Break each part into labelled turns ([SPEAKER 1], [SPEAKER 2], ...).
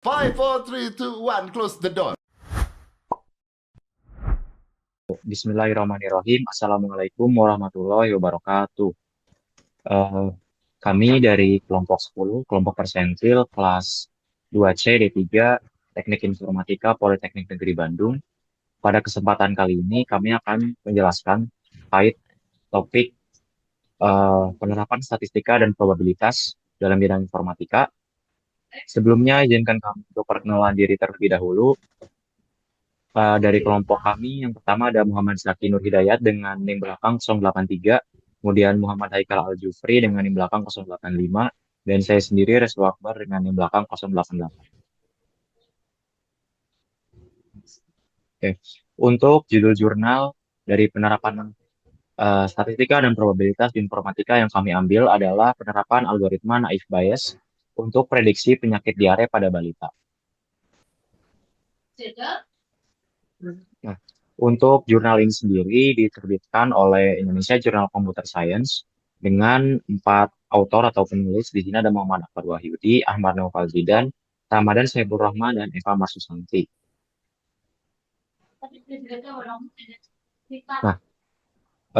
[SPEAKER 1] Five, four, three, two, one. Close the door.
[SPEAKER 2] Bismillahirrahmanirrahim. Assalamualaikum warahmatullahi wabarakatuh. Eh, Kami dari kelompok 10, kelompok persentil kelas 2C D3 Teknik Informatika Politeknik Negeri Bandung. Pada kesempatan kali ini kami akan menjelaskan terkait topik penerapan statistika dan probabilitas dalam bidang informatika. Sebelumnya izinkan kami untuk perkenalan diri terlebih dahulu. Dari kelompok kami, yang pertama ada Muhammad Zaki Nur Hidayat dengan NIM belakang 083, kemudian Muhammad Haikal Al-Jufri dengan NIM belakang 085, dan saya sendiri Restu Akbar dengan NIM belakang 088. Oke. Untuk judul jurnal dari penerapan statistika dan probabilitas di informatika yang kami ambil adalah penerapan algoritma naive Bayes untuk prediksi penyakit diare pada balita. Nah, untuk jurnal ini sendiri diterbitkan oleh Indonesia Journal Computer Science dengan 4 autor atau penulis. Di sini ada Muhammad Akbar Wahyudi, Ahmad Naufal Zidan, Ramadan Saifur Rahman, dan Eva Masusanti. Nah,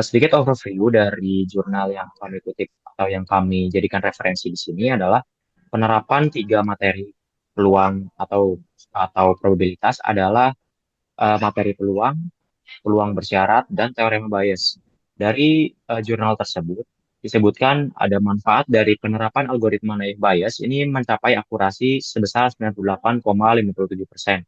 [SPEAKER 2] sedikit overview dari jurnal yang kami kutip atau yang kami jadikan referensi di sini adalah penerapan 3 materi peluang atau probabilitas adalah materi peluang, peluang bersyarat, dan teorema Bayes. Dari jurnal tersebut disebutkan ada manfaat dari penerapan algoritma naive Bayes ini mencapai akurasi sebesar 98,57%.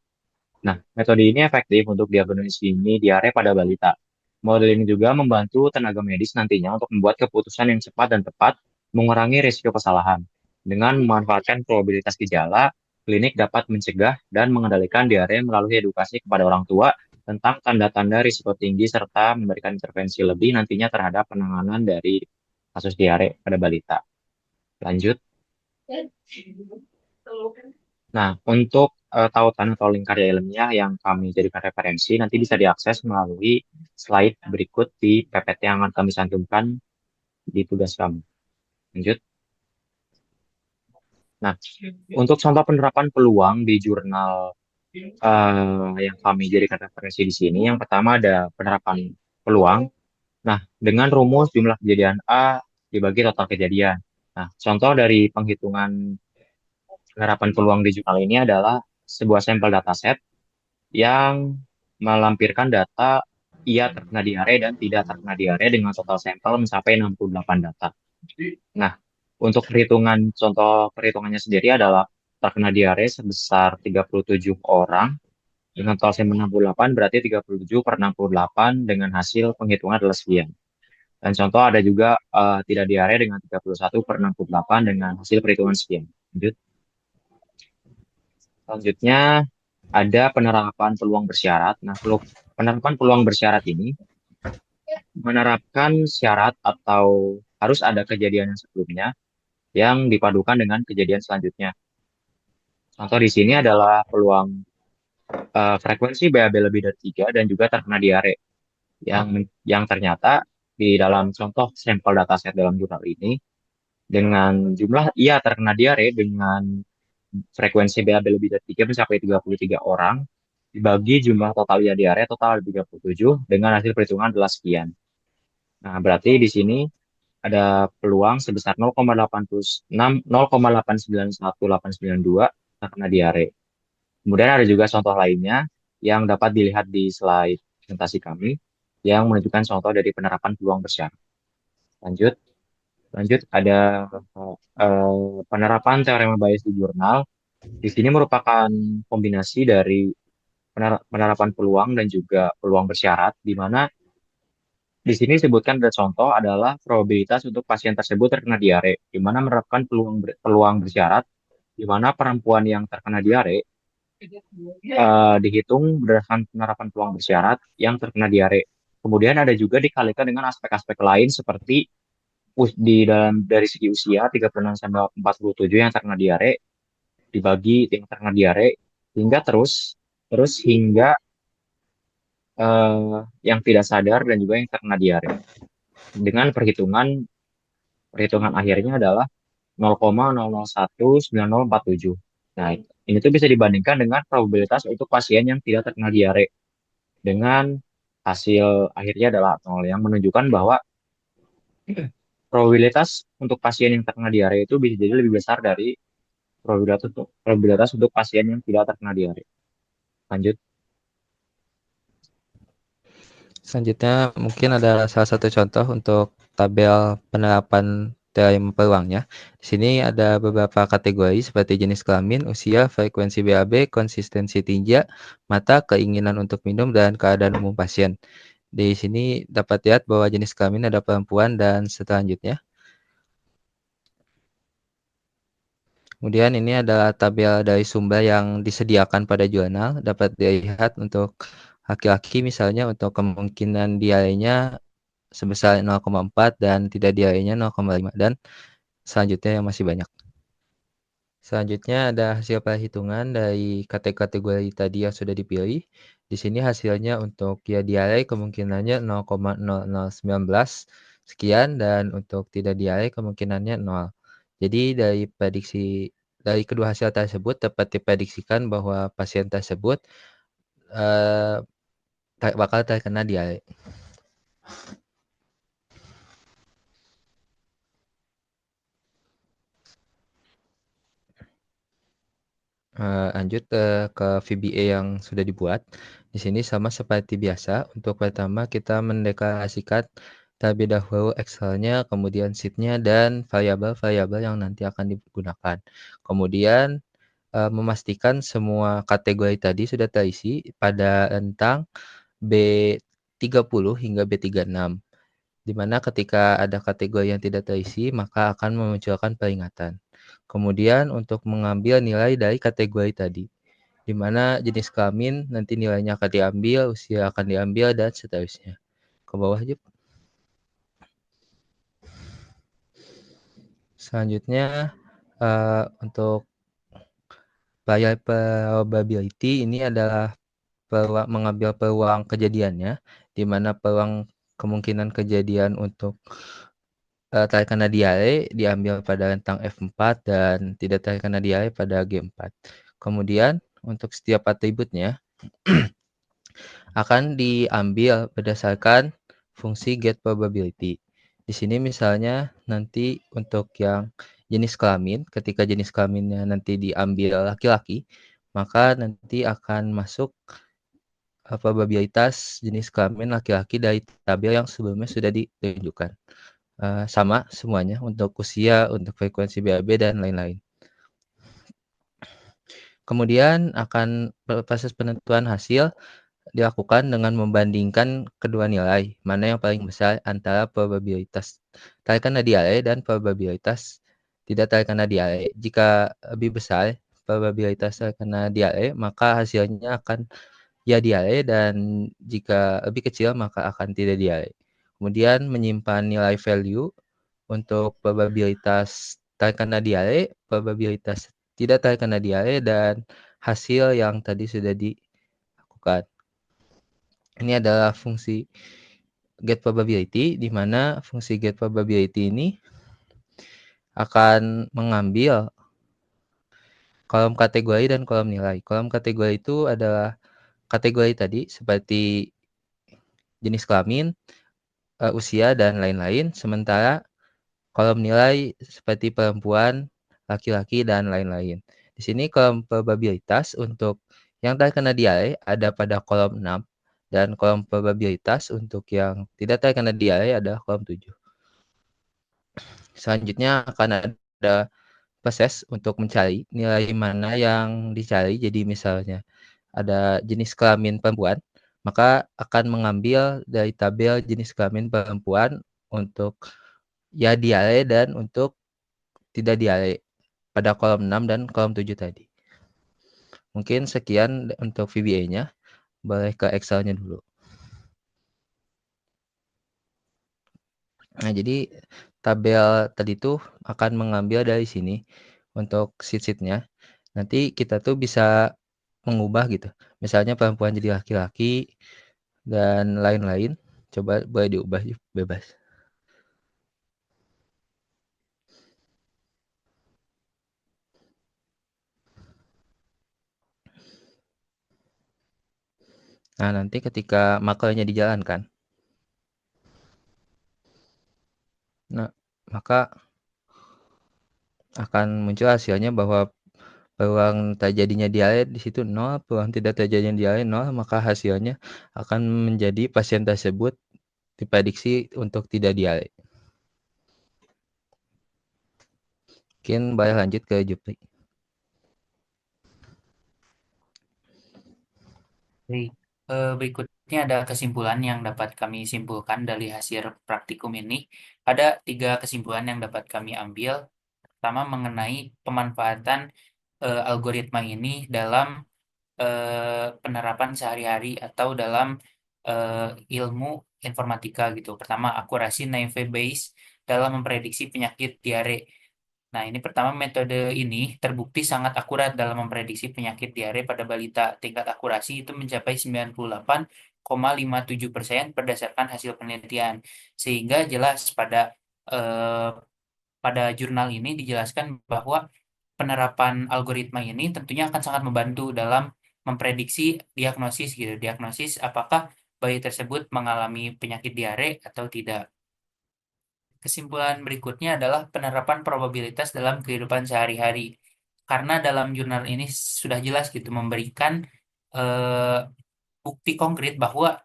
[SPEAKER 2] Nah, metode ini efektif untuk diagnosis dini diare pada balita. Model ini juga membantu tenaga medis nantinya untuk membuat keputusan yang cepat dan tepat, mengurangi risiko kesalahan. Dengan memanfaatkan probabilitas gejala, klinik dapat mencegah dan mengendalikan diare melalui edukasi kepada orang tua tentang tanda-tanda risiko tinggi serta memberikan intervensi lebih nantinya terhadap penanganan dari kasus diare pada balita. Lanjut. Nah, untuk tautan atau link karya ilmiah yang kami jadikan referensi nanti bisa diakses melalui slide berikut di PPT yang akan kami cantumkan di tugas kami. Lanjut. Nah, untuk contoh penerapan peluang di jurnal yang kami jadikan referensi di sini, yang pertama ada penerapan peluang. Nah, dengan rumus jumlah kejadian A dibagi total kejadian. Nah, contoh dari penghitungan penerapan peluang di jurnal ini adalah sebuah sampel dataset yang melampirkan data ia terkena diare dan tidak terkena diare dengan total sampel mencapai 68 data. Nah, untuk contoh perhitungannya sendiri adalah terkena diare sebesar 37 orang dengan total sampel 68 berarti 37 per 68 dengan hasil penghitungan adalah sekian. Dan contoh ada juga tidak diare dengan 31 per 68 dengan hasil perhitungan sekian. Lanjut. Selanjutnya ada penerapan peluang bersyarat. Nah, penerapan peluang bersyarat ini menerapkan syarat atau harus ada kejadian yang sebelumnya yang dipadukan dengan kejadian selanjutnya. Contoh di sini adalah peluang frekuensi BAB lebih dari 3 dan juga terkena diare yang ternyata di dalam contoh sampel dataset dalam jurnal ini dengan jumlah ia terkena diare dengan frekuensi BAB lebih dari 3 mencapai 33 orang dibagi jumlah total ia diare total 37 dengan hasil perhitungan adalah sekian. Nah, berarti di sini ada peluang sebesar 0,86 0,891 892 terkena diare. Kemudian ada juga contoh lainnya yang dapat dilihat di slide presentasi kami yang menunjukkan contoh dari penerapan peluang bersyarat. Lanjut, lanjut ada penerapan teorema Bayes di jurnal. Di sini merupakan kombinasi dari penerapan peluang dan juga peluang bersyarat, di mana di sini disebutkan ada contoh adalah probabilitas untuk pasien tersebut terkena diare, di mana menerapkan peluang bersyarat, di mana perempuan yang terkena diare dihitung berdasarkan penerapan peluang bersyarat yang terkena diare. Kemudian ada juga dikalikan dengan aspek-aspek lain seperti di dalam dari segi usia 36 sampai 47 yang terkena diare dibagi yang terkena diare hingga terus terus hingga yang tidak sadar dan juga yang terkena diare dengan perhitungan akhirnya adalah 0,0019047. Nah, ini tuh bisa dibandingkan dengan probabilitas untuk pasien yang tidak terkena diare dengan hasil akhirnya adalah 0 yang menunjukkan bahwa probabilitas untuk pasien yang terkena diare itu bisa jadi lebih besar dari probabilitas untuk pasien yang tidak terkena diare. Lanjut.
[SPEAKER 3] Selanjutnya mungkin ada salah satu contoh untuk tabel penerapan teorema peluangnya. Di sini ada beberapa kategori seperti jenis kelamin, usia, frekuensi BAB, konsistensi tinja, mata, keinginan untuk minum, dan keadaan umum pasien. Di sini dapat lihat bahwa jenis kelamin ada perempuan dan selanjutnya. Kemudian ini adalah tabel dari sumber yang disediakan pada jurnal. Dapat dilihat untuk laki-laki misalnya untuk kemungkinan diarenya sebesar 0,4 dan tidak diarenya 0,5 dan selanjutnya yang masih banyak. Selanjutnya ada hasil perhitungan dari kategori tadi yang sudah dipilih. Di sini hasilnya untuk ya diare kemungkinannya 0,0019 sekian dan untuk tidak diare kemungkinannya 0. Jadi dari kedua hasil tersebut dapat diprediksikan bahwa pasien tersebut eh, bakal terkena diare. Lanjut ke VBA yang sudah dibuat. Di sini sama seperti biasa, untuk pertama kita mendeklarasikan terlebih dahulu Excel-nya, kemudian sheet-nya, dan variabel-variabel yang nanti akan digunakan. Kemudian memastikan semua kategori tadi sudah terisi pada rentang B30 hingga B36, di mana ketika ada kategori yang tidak terisi, maka akan memunculkan peringatan. Kemudian untuk mengambil nilai dari kategori tadi, di mana jenis kelamin nanti nilainya akan diambil, usia akan diambil, dan seterusnya. Ke bawah aja. Selanjutnya untuk layar probability ini adalah mengambil peluang kejadiannya, di mana peluang kemungkinan kejadian untuk terkena diare diambil pada rentang F4 dan tidak terkena diare pada G4. Kemudian untuk setiap atributnya akan diambil berdasarkan fungsi get probability. Di sini misalnya nanti untuk yang jenis kelamin, ketika jenis kelaminnya nanti diambil laki-laki, maka nanti akan masuk probabilitas jenis kelamin laki-laki dari tabel yang sebelumnya sudah ditunjukkan. Sama semuanya untuk usia, untuk frekuensi BAB, dan lain-lain. Kemudian akan proses penentuan hasil dilakukan dengan membandingkan kedua nilai, mana yang paling besar antara probabilitas terkena diare dan probabilitas tidak terkena diare. Jika lebih besar probabilitas terkena diare, maka hasilnya akan ya diare, dan jika lebih kecil maka akan tidak diare. Kemudian menyimpan nilai value untuk probabilitas terkena diare, probabilitas tidak terkena diare, dan hasil yang tadi sudah dilakukan. Ini adalah fungsi get probability, di mana fungsi get probability ini akan mengambil kolom kategori dan kolom nilai. Kolom kategori itu adalah kategori tadi seperti jenis kelamin, usia, dan lain-lain. Sementara kolom nilai seperti perempuan, laki-laki, dan lain-lain. Di sini kolom probabilitas untuk yang terkena diare ada pada kolom 6, dan kolom probabilitas untuk yang tidak terkena diare ada kolom 7. Selanjutnya akan ada proses untuk mencari nilai mana yang dicari. Jadi misalnya ada jenis kelamin perempuan, maka akan mengambil dari tabel jenis kelamin perempuan untuk ya diare dan untuk tidak diare pada kolom 6 dan kolom 7 tadi. Mungkin sekian untuk VBA-nya. Boleh ke Excel-nya dulu. Nah, jadi tabel tadi tuh akan mengambil dari sini untuk sheet-sheet-nya. Nanti kita tuh bisa mengubah gitu. Misalnya perempuan jadi laki-laki dan lain-lain. Coba boleh diubah bebas. Nah, nanti ketika makelnya dijalankan, nah, maka akan muncul hasilnya bahwa peluang terjadinya diare di situ nol, peluang tidak terjadinya diare nol, maka hasilnya akan menjadi pasien tersebut diprediksi untuk tidak diare. Mungkin boleh lanjut ke Jupri.
[SPEAKER 4] Baik. Berikutnya ada kesimpulan yang dapat kami simpulkan dari hasil praktikum ini. Ada 3 kesimpulan yang dapat kami ambil. Pertama, mengenai pemanfaatan algoritma ini dalam penerapan sehari-hari atau dalam ilmu informatika gitu. Pertama, akurasi Naive Bayes dalam memprediksi penyakit diare. Nah, ini pertama, metode ini terbukti sangat akurat dalam memprediksi penyakit diare pada balita. Tingkat akurasi itu mencapai 98,57% berdasarkan hasil penelitian. Sehingga jelas eh, pada jurnal ini dijelaskan bahwa penerapan algoritma ini tentunya akan sangat membantu dalam memprediksi diagnosis gitu. Diagnosis apakah bayi tersebut mengalami penyakit diare atau tidak. Kesimpulan berikutnya adalah penerapan probabilitas dalam kehidupan sehari-hari. Karena dalam jurnal ini sudah jelas gitu memberikan eh, bukti konkret bahwa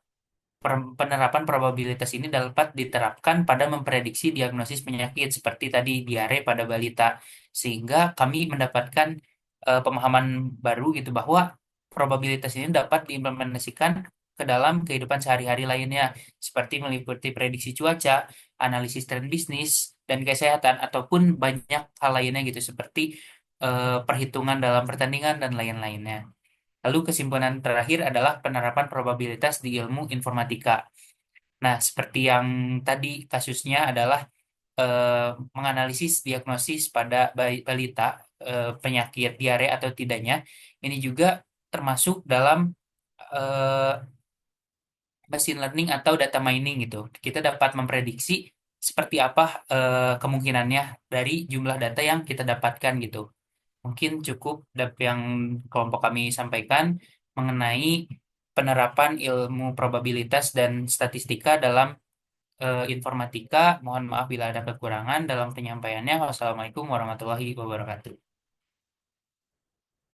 [SPEAKER 4] penerapan probabilitas ini dapat diterapkan pada memprediksi diagnosis penyakit seperti tadi diare pada balita. Sehingga kami mendapatkan pemahaman baru gitu bahwa probabilitas ini dapat diimplementasikan ke dalam kehidupan sehari-hari lainnya seperti meliputi prediksi cuaca, analisis tren bisnis dan kesehatan ataupun banyak hal lainnya gitu seperti perhitungan dalam pertandingan dan lain-lainnya. Lalu kesimpulan terakhir adalah penerapan probabilitas di ilmu informatika. Nah, seperti yang tadi kasusnya adalah menganalisis diagnosis pada balita penyakit diare atau tidaknya. Ini juga termasuk dalam eh, machine learning atau data mining gitu. Kita dapat memprediksi seperti apa kemungkinannya dari jumlah data yang kita dapatkan gitu. Mungkin cukup yang kelompok kami sampaikan mengenai penerapan ilmu probabilitas dan statistika dalam informatika. Mohon maaf bila ada kekurangan dalam penyampaiannya. Wassalamualaikum warahmatullahi wabarakatuh.